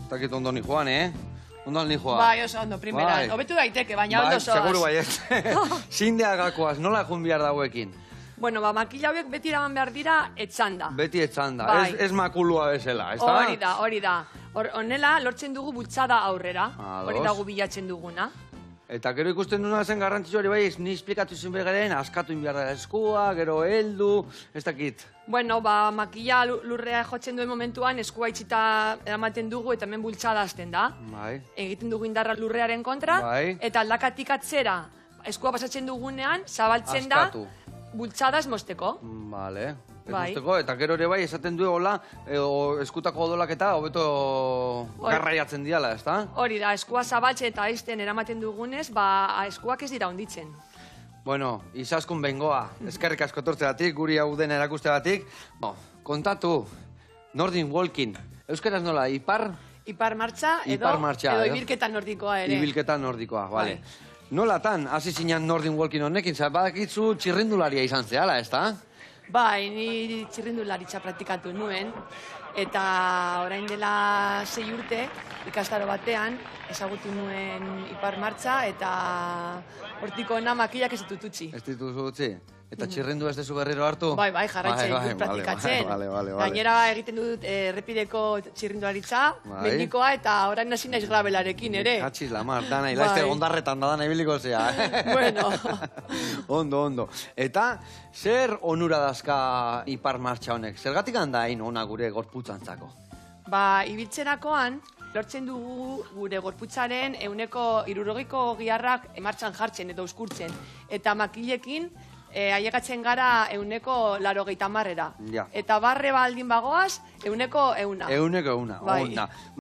Takit ondo ni joan, Ondo ni joan. Bai, oso ondo, primeran. Hobetu daiteke, baina ondo soaz. Seguru baiet. Zindeagakoaz, nola jun behar dauekin? Bueno, makila hauek beti eraman behar dira etxanda. Beti etxanda, Bai. ez makulua bezala, ez da? Hori da. Honela, lortzen dugu bultzada aurrera. Ados. Hori dago bilatzen duguna. Eta gero ikusten duna zen garrantzitsuari bai, ni esplikatu zen begaren, askatu inbiar da eskua, gero heldu, ez dakit. Bueno, makila lurrea jotzen duen momentuan eskua itxita eramaten dugu eta hemen bultzada hasten da. Bai. Egiten dugu indarra lurrearen kontra. Bai. Eta aldakatik atzera, eskua pasatzen dugunean, zabaltzen da, Askatu. bultzada ez mozteko. Vale. Bai. Eta gero ere bai, esaten du hola, eskutako odolak eta hobeto garraiatzen diala, ez da? Hori da, eskua zabaltzen eta aizten eramaten dugunez, eskuak ez dira onditzen. Bueno, izaskun bengoa, eskerrik asko tortzeatik, guri hau dena erakusteagatik. Kontatu, Nordic Walking, euskaraz nola, ipar martxa edo ibilketa nordikoa ere. Ibilketa nordikoa, bale. Nolatan, hasi zinean Nordic Walking honekin, badakitzu txirrindularia izan zehala, ez da? Bai, ni txirrindularitza praktikatu nuen, eta orain dela 6 urte, ikastaro batean, ezagutu nuen ipar martxa, eta hortiko ena makilak ez ditut utzi. Ez ditut utzi? Eta txirrindu ez dezu berriro hartu? Bai, jarraitzen dut praktikatzen. Gainera egiten dut errepideko txirrindularitza, mendikoa, eta orain hasi naiz grabelarekin ere. Katxiz lamar, dana, ilaizte ondarretan da dana ibiliko zea. Bueno. Ondo. Eta, zer onura dazka ipar martxa honek? Zergatik handa hain ona gure gorputzantzako? Ibiltzerakoan, lortzen dugu gure gorputzaren 60% giharrak martxan jartzen edo uskurtzen. Eta makilekin, ailegatzen gara 80%. Ja. Eta barre baldin bagoaz, 100%. 100%, onda.